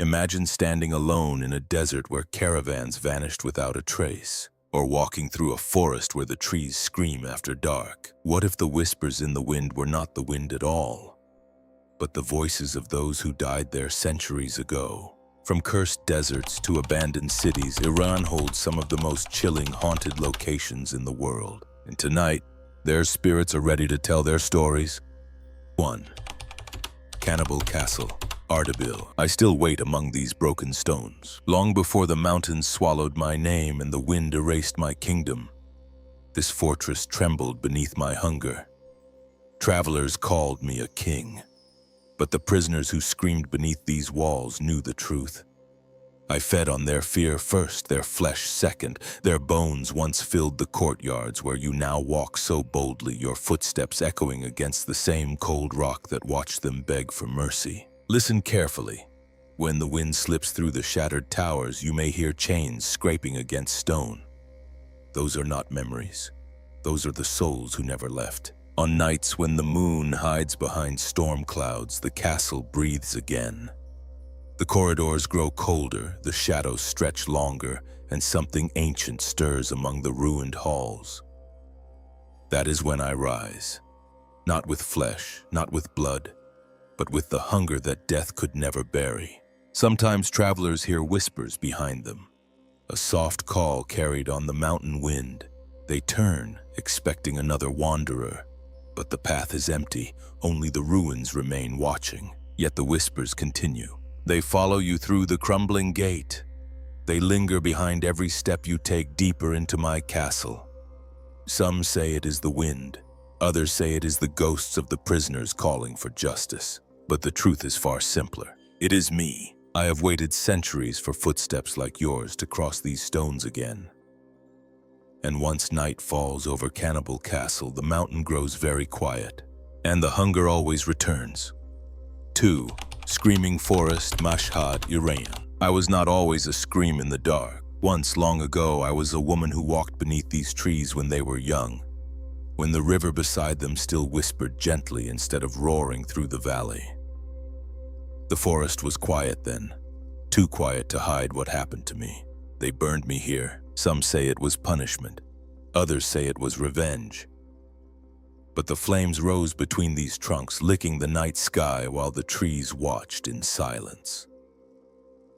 Imagine standing alone in a desert where caravans vanished without a trace, or walking through a forest where the trees scream after dark. What if the whispers in the wind were not the wind at all, but the voices of those who died there centuries ago? From cursed deserts to abandoned cities, Iran holds some of the most chilling, haunted locations in the world. And tonight, their spirits are ready to tell their stories. 1. Cannibal Castle, Ardabil. I still wait among these broken stones. Long before the mountains swallowed my name and the wind erased my kingdom, this fortress trembled beneath my hunger. Travelers called me a king, but the prisoners who screamed beneath these walls knew the truth. I fed on their fear first, their flesh second. Their bones once filled the courtyards where you now walk so boldly, your footsteps echoing against the same cold rock that watched them beg for mercy. Listen carefully. When the wind slips through the shattered towers, you may hear chains scraping against stone. Those are not memories. Those are the souls who never left. On nights when the moon hides behind storm clouds, the castle breathes again. The corridors grow colder, the shadows stretch longer, and something ancient stirs among the ruined halls. That is when I rise. Not with flesh, not with blood, but with the hunger that death could never bury. Sometimes travelers hear whispers behind them, a soft call carried on the mountain wind. They turn, expecting another wanderer, but the path is empty, only the ruins remain watching. Yet the whispers continue. They follow you through the crumbling gate. They linger behind every step you take deeper into my castle. Some say it is the wind, others say it is the ghosts of the prisoners calling for justice. But the truth is far simpler. It is me. I have waited centuries for footsteps like yours to cross these stones again. And once night falls over Cannibal Castle, the mountain grows very quiet, and the hunger always returns. 2. Screaming Forest, Mashhad, Iran. I was not always a scream in the dark. Once, long ago, I was a woman who walked beneath these trees when they were young, when the river beside them still whispered gently instead of roaring through the valley. The forest was quiet then, too quiet to hide what happened to me. They burned me here. Some say it was punishment. Others say it was revenge. But the flames rose between these trunks, licking the night sky while the trees watched in silence.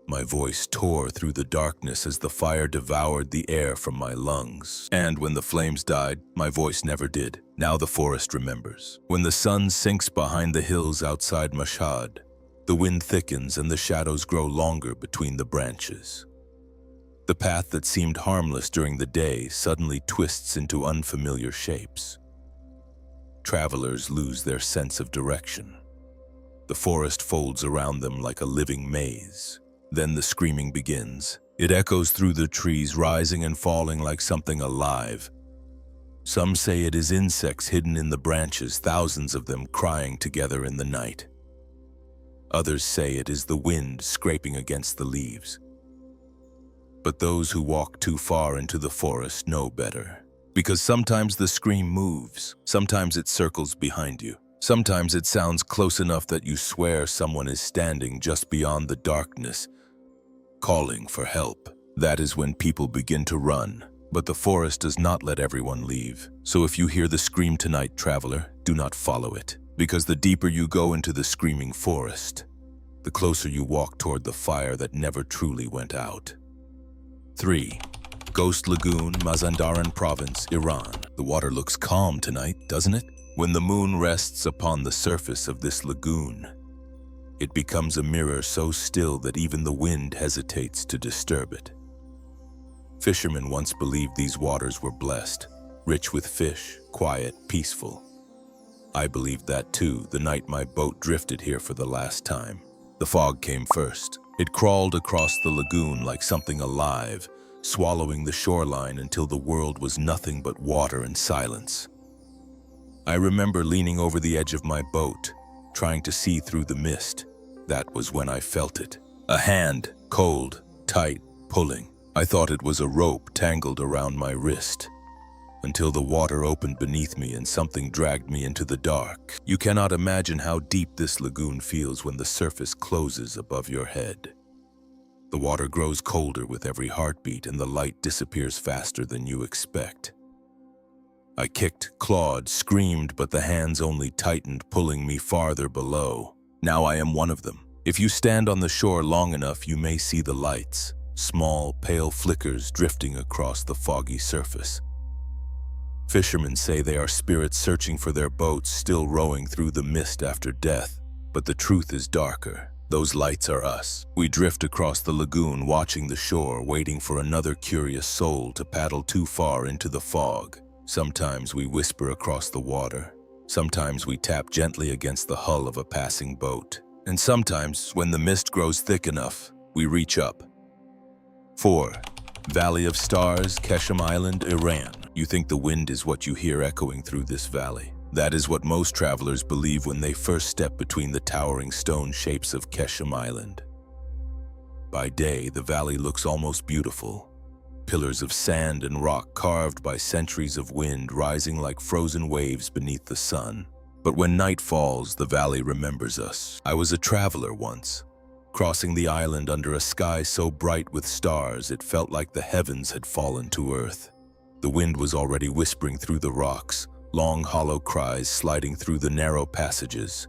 My voice tore through the darkness as the fire devoured the air from my lungs. And when the flames died, my voice never did. Now the forest remembers. When the sun sinks behind the hills outside Mashhad, the wind thickens and the shadows grow longer between the branches. The path that seemed harmless during the day suddenly twists into unfamiliar shapes. Travelers lose their sense of direction. The forest folds around them like a living maze. Then the screaming begins. It echoes through the trees, rising and falling like something alive. Some say it is insects hidden in the branches, thousands of them crying together in the night. Others say it is the wind scraping against the leaves. But those who walk too far into the forest know better. Because sometimes the scream moves, sometimes it circles behind you. Sometimes it sounds close enough that you swear someone is standing just beyond the darkness, calling for help. That is when people begin to run. But the forest does not let everyone leave. So if you hear the scream tonight, traveler, do not follow it. Because the deeper you go into the screaming forest, the closer you walk toward the fire that never truly went out. 3. Ghost Lagoon, Mazandaran Province, Iran. The water looks calm tonight, doesn't it? When the moon rests upon the surface of this lagoon, it becomes a mirror so still that even the wind hesitates to disturb it. Fishermen once believed these waters were blessed, rich with fish, quiet, peaceful. I believed that too the night my boat drifted here for the last time. The fog came first. It crawled across the lagoon like something alive, swallowing the shoreline until the world was nothing but water and silence. I remember leaning over the edge of my boat, trying to see through the mist. That was when I felt it. A hand, cold, tight, pulling. I thought it was a rope tangled around my wrist, until the water opened beneath me and something dragged me into the dark. You cannot imagine how deep this lagoon feels when the surface closes above your head. The water grows colder with every heartbeat and the light disappears faster than you expect. I kicked, clawed, screamed, but the hands only tightened, pulling me farther below. Now I am one of them. If you stand on the shore long enough, you may see the lights, small, pale flickers drifting across the foggy surface. Fishermen say they are spirits searching for their boats, still rowing through the mist after death. But the truth is darker. Those lights are us. We drift across the lagoon, watching the shore, waiting for another curious soul to paddle too far into the fog. Sometimes we whisper across the water. Sometimes we tap gently against the hull of a passing boat. And sometimes, when the mist grows thick enough, we reach up. 4. Valley of Stars, Keshem Island, Iran. You think the wind is what you hear echoing through this valley. That is what most travelers believe when they first step between the towering stone shapes of Keshem Island. By day, the valley looks almost beautiful. Pillars of sand and rock carved by centuries of wind rising like frozen waves beneath the sun. But when night falls, the valley remembers us. I was a traveler once, crossing the island under a sky so bright with stars it felt like the heavens had fallen to earth. The wind was already whispering through the rocks, long hollow cries sliding through the narrow passages.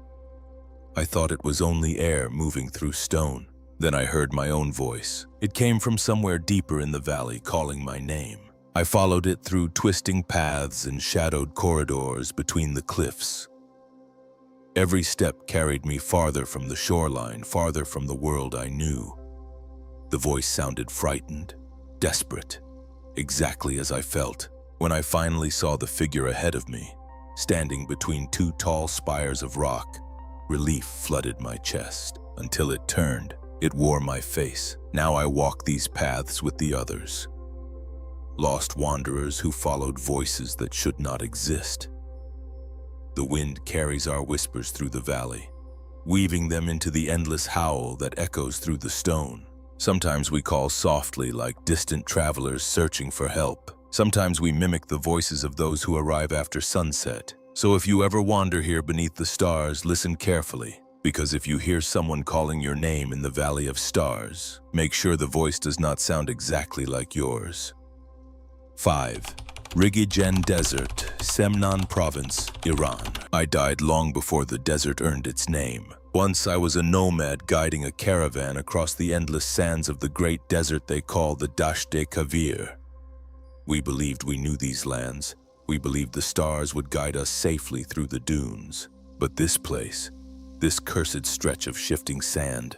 I thought it was only air moving through stone. Then I heard my own voice. It came from somewhere deeper in the valley, calling my name. I followed it through twisting paths and shadowed corridors between the cliffs. Every step carried me farther from the shoreline, farther from the world I knew. The voice sounded frightened, desperate, exactly as I felt when I finally saw the figure ahead of me, standing between two tall spires of rock. Relief flooded my chest until it turned. It wore my face. Now I walk these paths with the others. Lost wanderers who followed voices that should not exist. The wind carries our whispers through the valley, weaving them into the endless howl that echoes through the stone. Sometimes we call softly like distant travelers searching for help. Sometimes we mimic the voices of those who arrive after sunset. So if you ever wander here beneath the stars, listen carefully. Because if you hear someone calling your name in the Valley of Stars, make sure the voice does not sound exactly like yours. 5. Rigigen Desert, Semnan Province, Iran. I died long before the desert earned its name. Once I was a nomad guiding a caravan across the endless sands of the great desert they call the Dasht-e-Kavir. We believed we knew these lands. We believed the stars would guide us safely through the dunes. But this place, this cursed stretch of shifting sand,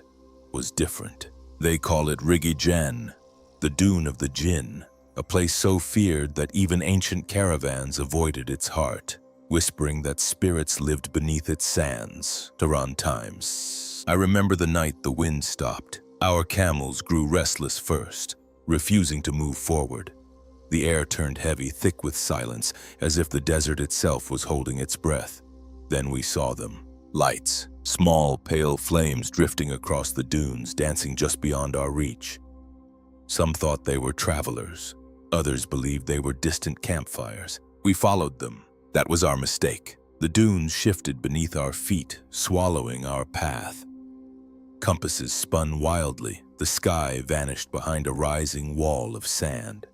was different. They call it Rigigen, the dune of the jinn, a place so feared that even ancient caravans avoided its heart, whispering that spirits lived beneath its sands. Tehran times. I remember the night the wind stopped. Our camels grew restless first, refusing to move forward. The air turned heavy, thick with silence, as if the desert itself was holding its breath. Then we saw them. Lights, small, pale flames drifting across the dunes, dancing just beyond our reach. Some thought they were travelers. Others believed they were distant campfires. We followed them. That was our mistake. The dunes shifted beneath our feet, swallowing our path. Compasses spun wildly. The sky vanished behind a rising wall of sand.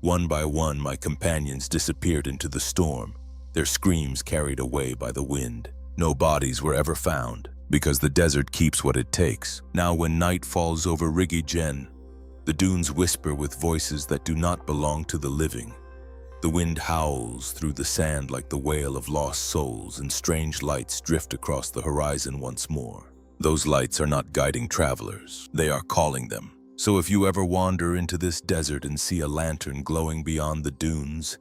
One by one, my companions disappeared into the storm, their screams carried away by the wind. No bodies were ever found, because the desert keeps what it takes. Now when night falls over Rigigen, the dunes whisper with voices that do not belong to the living. The wind howls through the sand like the wail of lost souls, and strange lights drift across the horizon once more. Those lights are not guiding travelers, they are calling them. So if you ever wander into this desert and see a lantern glowing beyond the dunes,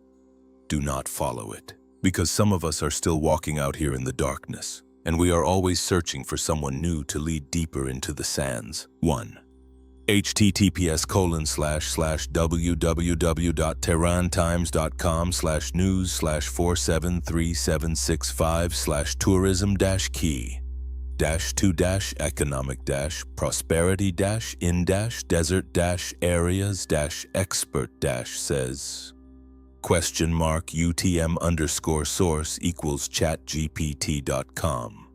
do not follow it. Because some of us are still walking out here in the darkness, and we are always searching for someone new to lead deeper into the sands. 1. https://www.tehran-times.com/news/473765/tourism-key -2-economic-prosperity-in-desert-areas-expert-says $UTM_source =chatgpt.com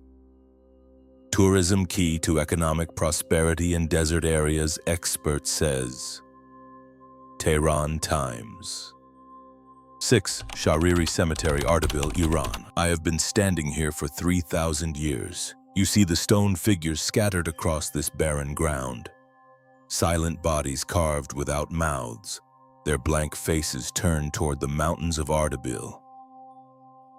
Tourism key to economic prosperity in desert areas, expert says. Tehran Times. 6. Shariri Cemetery, Ardabil, Iran. I have been standing here for 3,000 years. You see the stone figures scattered across this barren ground. Silent bodies carved without mouths, their blank faces turned toward the mountains of Ardabil.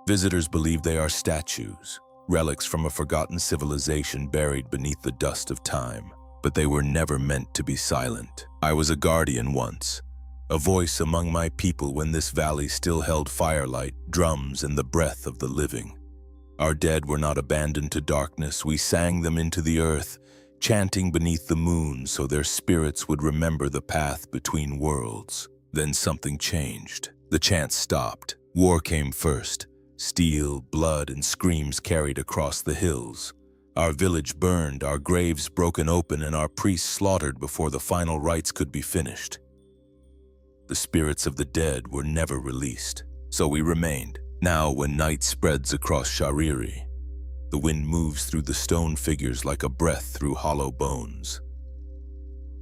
Visitors believe they are statues, relics from a forgotten civilization buried beneath the dust of time. But they were never meant to be silent. I was a guardian once, a voice among my people when this valley still held firelight, drums, and the breath of the living. Our dead were not abandoned to darkness. We sang them into the earth, chanting beneath the moon so their spirits would remember the path between worlds. Then something changed. The chants stopped. War came first. Steel, blood, and screams carried across the hills. Our village burned, our graves broken open, and our priests slaughtered before the final rites could be finished. The spirits of the dead were never released, so we remained. Now, when night spreads across Shariri, the wind moves through the stone figures like a breath through hollow bones.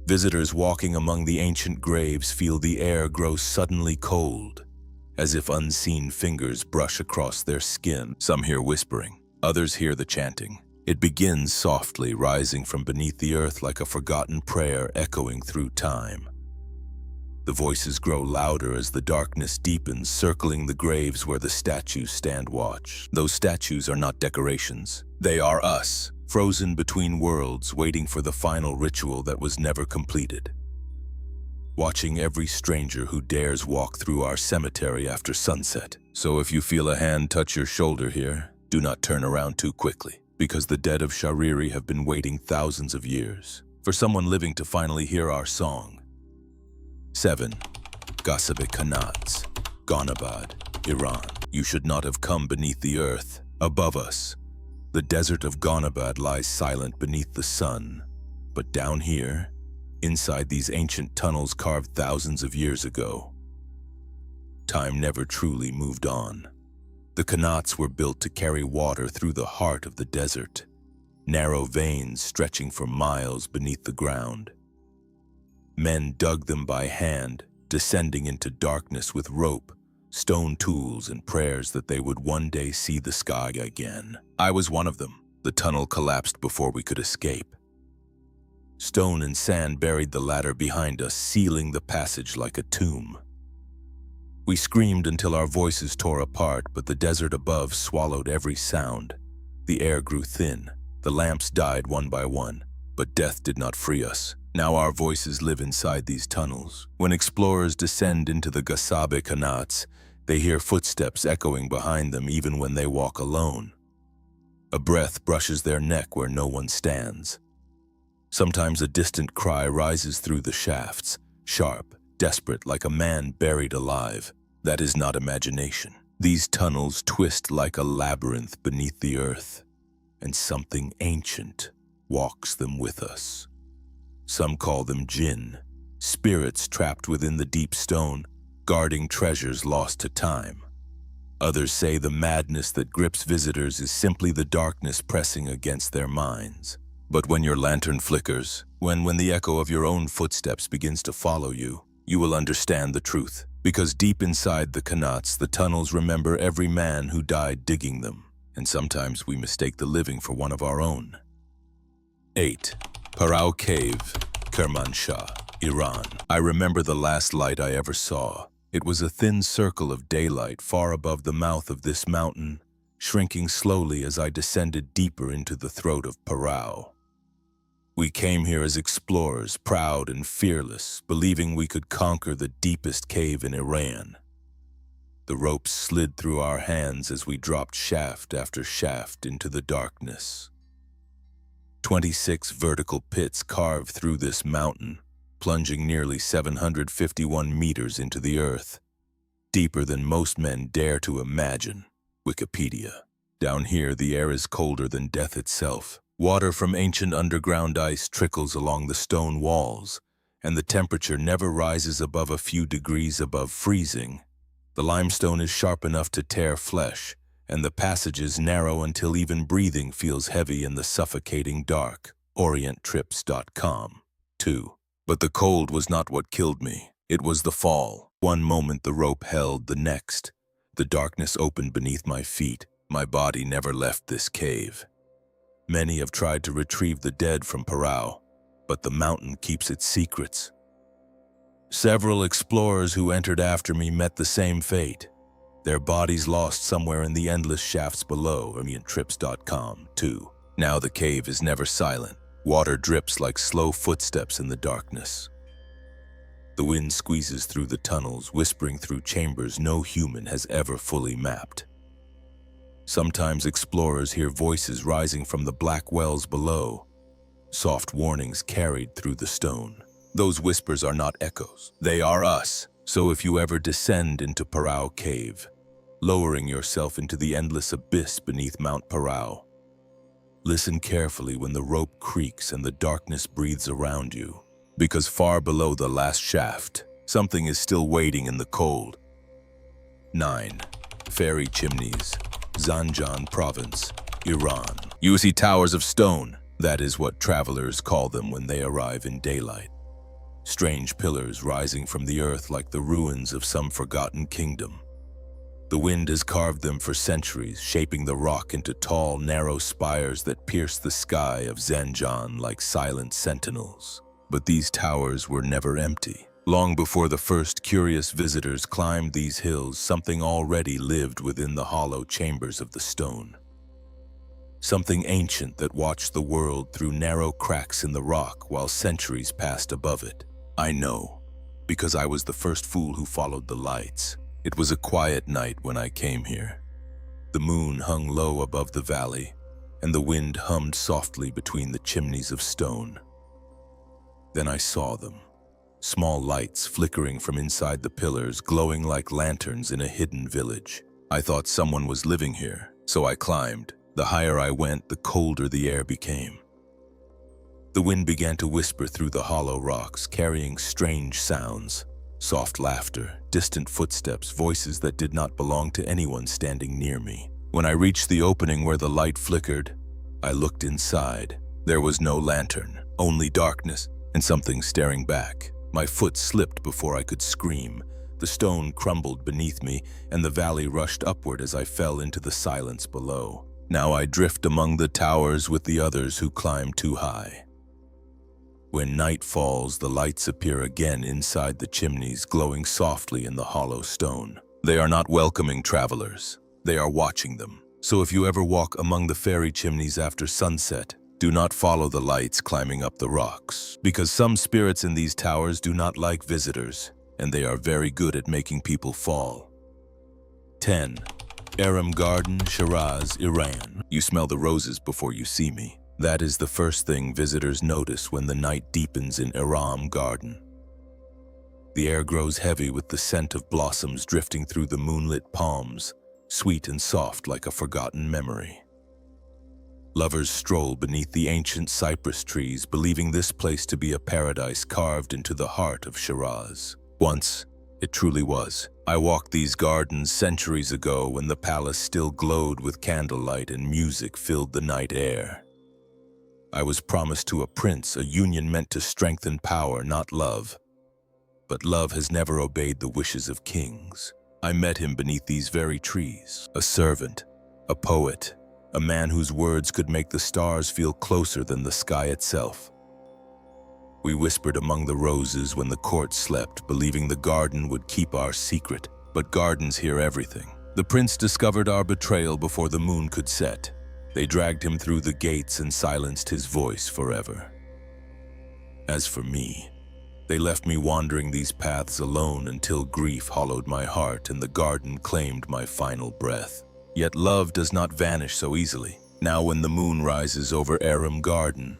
Visitors walking among the ancient graves feel the air grow suddenly cold, as if unseen fingers brush across their skin. Some hear whispering, others hear the chanting. It begins softly, rising from beneath the earth like a forgotten prayer echoing through time. The voices grow louder as the darkness deepens, circling the graves where the statues stand watch. Those statues are not decorations. They are us, frozen between worlds, waiting for the final ritual that was never completed. Watching every stranger who dares walk through our cemetery after sunset. So if you feel a hand touch your shoulder here, do not turn around too quickly, because the dead of Shariri have been waiting thousands of years for someone living to finally hear our song. 7. Gasabe Kanats, Ghanabad, Iran. You should not have come beneath the earth. Above us, the desert of Ghanabad lies silent beneath the sun. But down here, inside these ancient tunnels carved thousands of years ago, time never truly moved on. The Kanats were built to carry water through the heart of the desert, narrow veins stretching for miles beneath the ground. Men dug them by hand, descending into darkness with rope, stone tools, and prayers that they would one day see the sky again. I was one of them. The tunnel collapsed before we could escape. Stone and sand buried the ladder behind us, sealing the passage like a tomb. We screamed until our voices tore apart, but the desert above swallowed every sound. The air grew thin. The lamps died one by one, but death did not free us. Now our voices live inside these tunnels. When explorers descend into the Gasabe Kanats, they hear footsteps echoing behind them even when they walk alone. A breath brushes their neck where no one stands. Sometimes a distant cry rises through the shafts, sharp, desperate, like a man buried alive. That is not imagination. These tunnels twist like a labyrinth beneath the earth, and something ancient walks them with us. Some call them jinn, spirits trapped within the deep stone, guarding treasures lost to time. Others say the madness that grips visitors is simply the darkness pressing against their minds. But when your lantern flickers, when the echo of your own footsteps begins to follow you, you will understand the truth. Because deep inside the Kanats, the tunnels remember every man who died digging them, and sometimes we mistake the living for one of our own. 8. Parao Cave, Kermanshah, Iran. I remember the last light I ever saw. It was a thin circle of daylight far above the mouth of this mountain, shrinking slowly as I descended deeper into the throat of Parao. We came here as explorers, proud and fearless, believing we could conquer the deepest cave in Iran. The ropes slid through our hands as we dropped shaft after shaft into the darkness. 26 vertical pits carved through this mountain, plunging nearly 751 meters into the earth, deeper than most men dare to imagine. Wikipedia. Down here, the air is colder than death itself. Water from ancient underground ice trickles along the stone walls, and the temperature never rises above a few degrees above freezing. The limestone is sharp enough to tear flesh, and the passages narrow until even breathing feels heavy in the suffocating dark. orienttrips.com. 2. But the cold was not what killed me. It was the fall. One moment the rope held, the next. The darkness opened beneath my feet. My body never left this cave. Many have tried to retrieve the dead from Parao, but the mountain keeps its secrets. Several explorers who entered after me met the same fate. Their bodies lost somewhere in the endless shafts below. orienttrips.com. 2. Now the cave is never silent. Water drips like slow footsteps in the darkness. The wind squeezes through the tunnels, whispering through chambers no human has ever fully mapped. Sometimes explorers hear voices rising from the black wells below, soft warnings carried through the stone. Those whispers are not echoes, they are us. So if you ever descend into Parao Cave, lowering yourself into the endless abyss beneath Mount Parao, listen carefully when the rope creaks and the darkness breathes around you, because far below the last shaft, something is still waiting in the cold. 9. Fairy Chimneys, Zanjan Province, Iran. You see towers of stone. That is what travelers call them when they arrive in daylight. Strange pillars rising from the earth like the ruins of some forgotten kingdom. The wind has carved them for centuries, shaping the rock into tall, narrow spires that pierce the sky of Zanjan like silent sentinels. But these towers were never empty. Long before the first curious visitors climbed these hills, something already lived within the hollow chambers of the stone. Something ancient that watched the world through narrow cracks in the rock while centuries passed above it. I know, because I was the first fool who followed the lights. It was a quiet night when I came here. The moon hung low above the valley, and the wind hummed softly between the chimneys of stone. Then I saw them. Small lights flickering from inside the pillars, glowing like lanterns in a hidden village. I thought someone was living here, so I climbed. The higher I went, the colder the air became. The wind began to whisper through the hollow rocks, carrying strange sounds. Soft laughter, distant footsteps, voices that did not belong to anyone standing near me. When I reached the opening where the light flickered, I looked inside. There was no lantern, only darkness, and something staring back. My foot slipped before I could scream. The stone crumbled beneath me, and the valley rushed upward as I fell into the silence below. Now I drift among the towers with the others who climb too high. When night falls, the lights appear again inside the chimneys, glowing softly in the hollow stone. They are not welcoming travelers. They are watching them. So if you ever walk among the fairy chimneys after sunset, do not follow the lights climbing up the rocks, because some spirits in these towers do not like visitors, and they are very good at making people fall. 10. Aram Garden, Shiraz, Iran. You smell the roses before you see me. That is the first thing visitors notice when the night deepens in Aram Garden. The air grows heavy with the scent of blossoms drifting through the moonlit palms, sweet and soft like a forgotten memory. Lovers stroll beneath the ancient cypress trees, believing this place to be a paradise carved into the heart of Shiraz. Once, it truly was. I walked these gardens centuries ago when the palace still glowed with candlelight and music filled the night air. I was promised to a prince, a union meant to strengthen power, not love. But love has never obeyed the wishes of kings. I met him beneath these very trees, a servant, a poet, a man whose words could make the stars feel closer than the sky itself. We whispered among the roses when the court slept, believing the garden would keep our secret. But gardens hear everything. The prince discovered our betrayal before the moon could set. They dragged him through the gates and silenced his voice forever. As for me, they left me wandering these paths alone until grief hollowed my heart and the garden claimed my final breath. Yet love does not vanish so easily. Now when the moon rises over Aram Garden,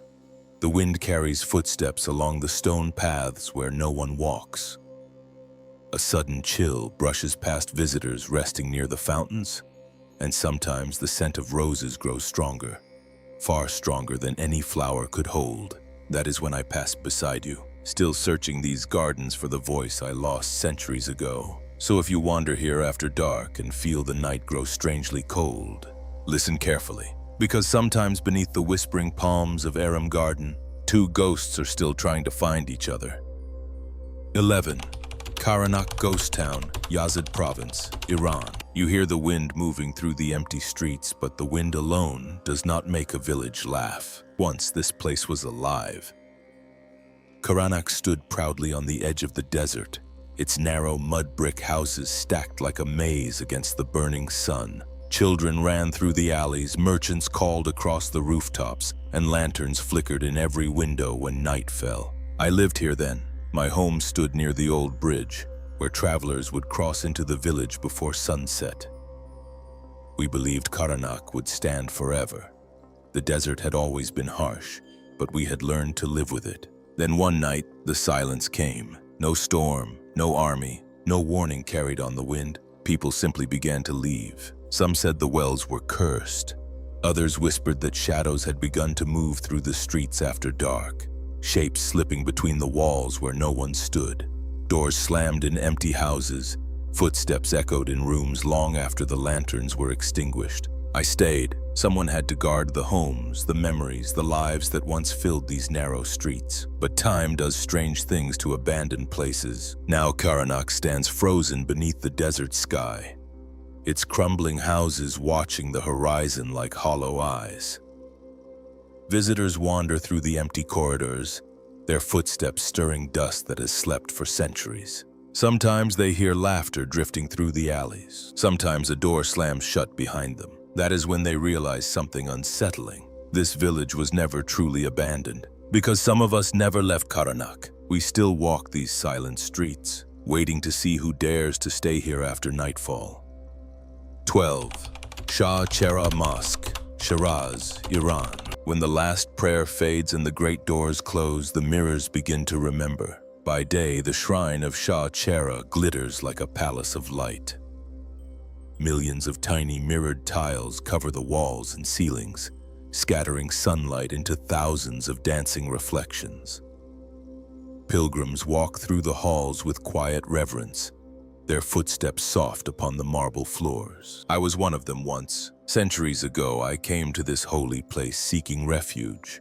the wind carries footsteps along the stone paths where no one walks. A sudden chill brushes past visitors resting near the fountains, and sometimes the scent of roses grows stronger, far stronger than any flower could hold. That is when I pass beside you, still searching these gardens for the voice I lost centuries ago. So if you wander here after dark and feel the night grow strangely cold, listen carefully, because sometimes beneath the whispering palms of Aram Garden, two ghosts are still trying to find each other. 11. Karanak Ghost Town, Yazid Province, Iran. You hear the wind moving through the empty streets, but the wind alone does not make a village laugh. Once this place was alive. Karanak stood proudly on the edge of the desert, its narrow mud brick houses stacked like a maze against the burning sun. Children ran through the alleys, merchants called across the rooftops, and lanterns flickered in every window when night fell. I lived here then. My home stood near the old bridge, where travelers would cross into the village before sunset. We believed Karanak would stand forever. The desert had always been harsh, but we had learned to live with it. Then one night, the silence came. No storm, no army, no warning carried on the wind. People simply began to leave. Some said the wells were cursed. Others whispered that shadows had begun to move through the streets after dark. Shapes slipping between the walls where no one stood. Doors slammed in empty houses. Footsteps echoed in rooms long after the lanterns were extinguished. I stayed. Someone had to guard the homes, the memories, the lives that once filled these narrow streets. But time does strange things to abandoned places. Now Karanak stands frozen beneath the desert sky, its crumbling houses watching the horizon like hollow eyes. Visitors wander through the empty corridors, their footsteps stirring dust that has slept for centuries. Sometimes they hear laughter drifting through the alleys. Sometimes a door slams shut behind them. That is when they realize something unsettling. This village was never truly abandoned. Because some of us never left Karanak, we still walk these silent streets, waiting to see who dares to stay here after nightfall. 12. Shah Chera Mosque, Shiraz, Iran. When the last prayer fades and the great doors close, the mirrors begin to remember. By day, the shrine of Shah Chera glitters like a palace of light. Millions of tiny mirrored tiles cover the walls and ceilings, scattering sunlight into thousands of dancing reflections. Pilgrims walk through the halls with quiet reverence, their footsteps soft upon the marble floors. I was one of them once. Centuries ago, I came to this holy place seeking refuge.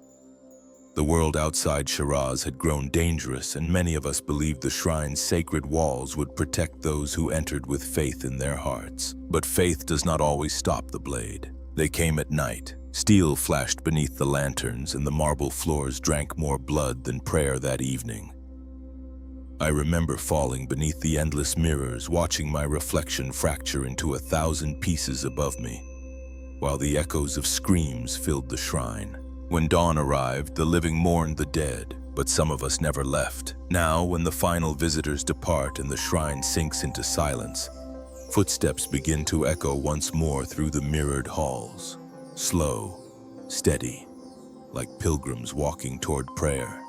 The world outside Shiraz had grown dangerous, and many of us believed the shrine's sacred walls would protect those who entered with faith in their hearts. But faith does not always stop the blade. They came at night. Steel flashed beneath the lanterns, and the marble floors drank more blood than prayer that evening. I remember falling beneath the endless mirrors, watching my reflection fracture into 1,000 pieces above me, while the echoes of screams filled the shrine. When dawn arrived, the living mourned the dead, but some of us never left. Now, when the final visitors depart and the shrine sinks into silence, footsteps begin to echo once more through the mirrored halls, slow, steady, like pilgrims walking toward prayer.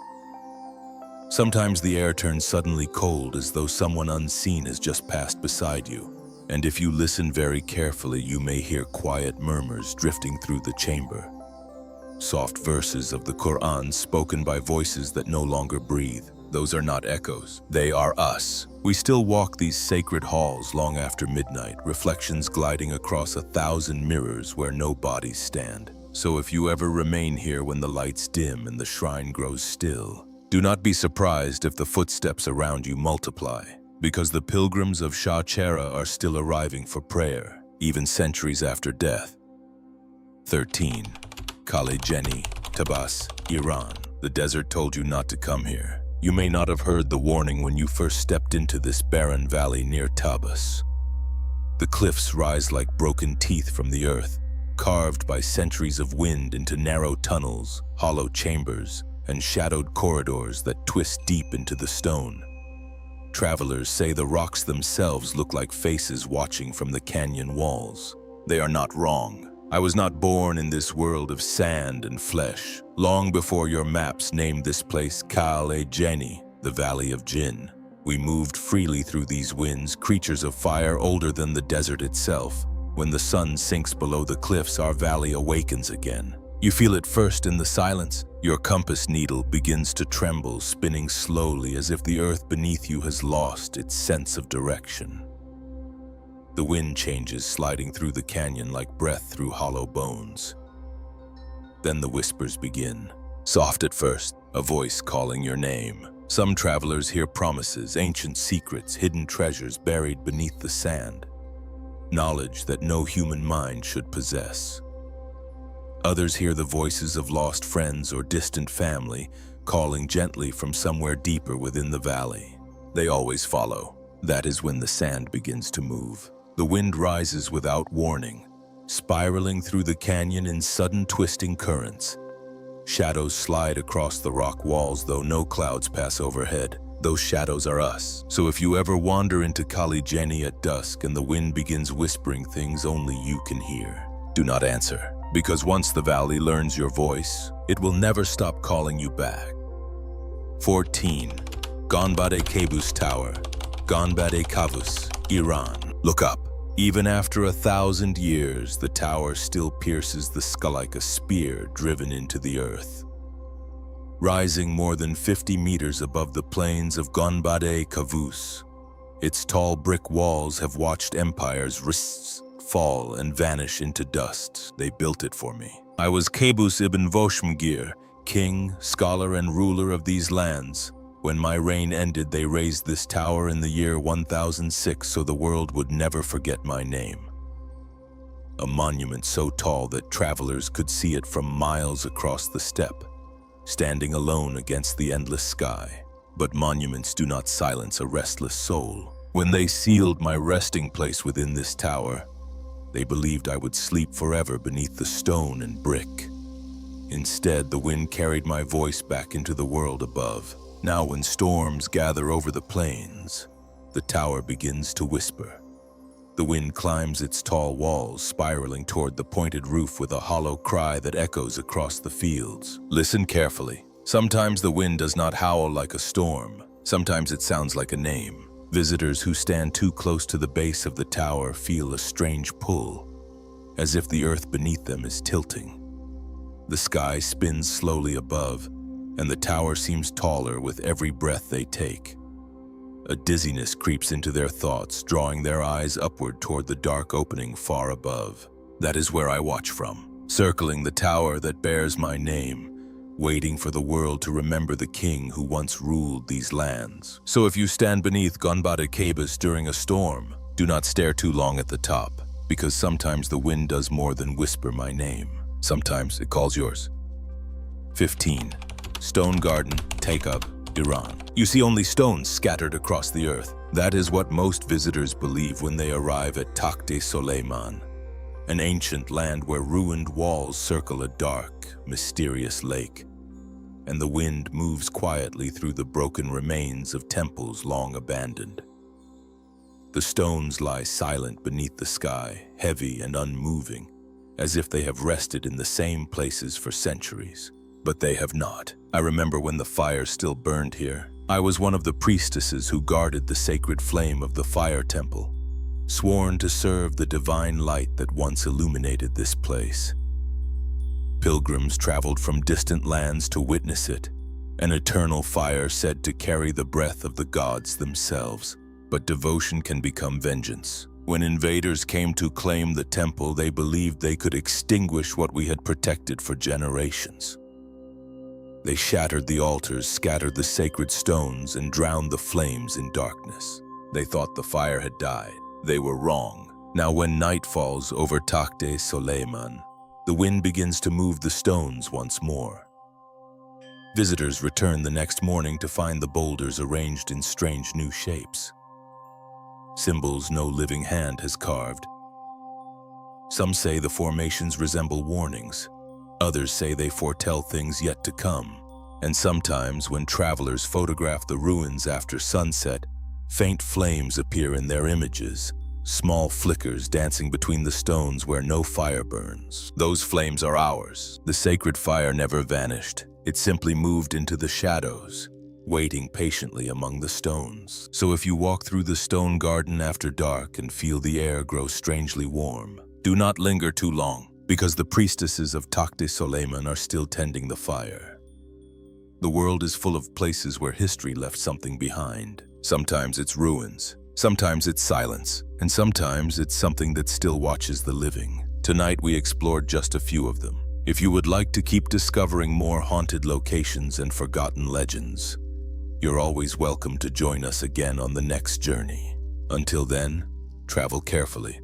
Sometimes the air turns suddenly cold, as though someone unseen has just passed beside you. And if you listen very carefully, you may hear quiet murmurs drifting through the chamber. Soft verses of the Quran spoken by voices that no longer breathe. Those are not echoes. They are us. We still walk these sacred halls long after midnight, reflections gliding across 1,000 mirrors where no bodies stand. So if you ever remain here when the lights dim and the shrine grows still, do not be surprised if the footsteps around you multiply, because the pilgrims of Shah Chera are still arriving for prayer, even centuries after death. 13. Kale Jeni, Tabas, Iran. The desert told you not to come here. You may not have heard the warning when you first stepped into this barren valley near Tabas. The cliffs rise like broken teeth from the earth, carved by centuries of wind into narrow tunnels, hollow chambers, and shadowed corridors that twist deep into the stone. Travelers say the rocks themselves look like faces watching from the canyon walls. They are not wrong. I was not born in this world of sand and flesh. Long before your maps named this place Kale Jeni, the Valley of Jinn. We moved freely through these winds, creatures of fire older than the desert itself. When the sun sinks below the cliffs, our valley awakens again. You feel it first in the silence. Your compass needle begins to tremble, spinning slowly as if the earth beneath you has lost its sense of direction. The wind changes, sliding through the canyon like breath through hollow bones. Then the whispers begin. Soft at first, a voice calling your name. Some travelers hear promises, ancient secrets, hidden treasures buried beneath the sand. Knowledge that no human mind should possess. Others hear the voices of lost friends or distant family, calling gently from somewhere deeper within the valley. They always follow. That is when the sand begins to move. The wind rises without warning, spiraling through the canyon in sudden twisting currents. Shadows slide across the rock walls, though no clouds pass overhead. Those shadows are us. So if you ever wander into Kalijeni at dusk and the wind begins whispering things only you can hear, do not answer. Because once the valley learns your voice, it will never stop calling you back. 14. Gonbade Kabus Tower, Gonbade Kavus, Iran. Look up. Even after 1,000 years, the tower still pierces the sky like a spear driven into the earth. Rising more than 50 meters above the plains of Gonbade Kavus, its tall brick walls have watched empires rise, fall, and vanish into dust. They built it for me. I was Kabus ibn Voshmgir, king, scholar, and ruler of these lands. When my reign ended, they raised this tower in the year 1006 so the world would never forget my name. A monument so tall that travelers could see it from miles across the steppe, standing alone against the endless sky. But monuments do not silence a restless soul. When they sealed my resting place within this tower, they believed I would sleep forever beneath the stone and brick. Instead, the wind carried my voice back into the world above. Now when storms gather over the plains, the tower begins to whisper. The wind climbs its tall walls, spiraling toward the pointed roof with a hollow cry that echoes across the fields. Listen carefully. Sometimes the wind does not howl like a storm. Sometimes it sounds like a name. Visitors who stand too close to the base of the tower feel a strange pull, as if the earth beneath them is tilting. The sky spins slowly above, and the tower seems taller with every breath they take. A dizziness creeps into their thoughts, drawing their eyes upward toward the dark opening far above. That is where I watch from, circling the tower that bears my name, waiting for the world to remember the king who once ruled these lands. So if you stand beneath Gonbade Kabus during a storm, do not stare too long at the top, because sometimes the wind does more than whisper my name. Sometimes it calls yours. 15. Stone Garden, Takab, Iran. You see only stones scattered across the earth. That is what most visitors believe when they arrive at Takht Soleiman, an ancient land where ruined walls circle a dark, mysterious lake, and the wind moves quietly through the broken remains of temples long abandoned. The stones lie silent beneath the sky, heavy and unmoving, as if they have rested in the same places for centuries. But they have not. I remember when the fire still burned here. I was one of the priestesses who guarded the sacred flame of the fire temple, sworn to serve the divine light that once illuminated this place. Pilgrims traveled from distant lands to witness it, an eternal fire said to carry the breath of the gods themselves. But devotion can become vengeance. When invaders came to claim the temple, they believed they could extinguish what we had protected for generations. They shattered the altars, scattered the sacred stones, and drowned the flames in darkness. They thought the fire had died. They were wrong. Now when night falls over Takht Soleiman, the wind begins to move the stones once more. Visitors return the next morning to find the boulders arranged in strange new shapes, symbols no living hand has carved. Some say the formations resemble warnings. Others say they foretell things yet to come. And sometimes, when travelers photograph the ruins after sunset, faint flames appear in their images, small flickers dancing between the stones where no fire burns. Those flames are ours. The sacred fire never vanished. It simply moved into the shadows, waiting patiently among the stones. So if you walk through the stone garden after dark and feel the air grow strangely warm, do not linger too long, because the priestesses of Takht Soleiman are still tending the fire. The world is full of places where history left something behind. Sometimes it's ruins, sometimes it's silence, And sometimes it's something that still watches the living. Tonight we explored just a few of them. If you would like to keep discovering more haunted locations and forgotten legends, you're always welcome to join us again on the next journey. Until then, travel carefully.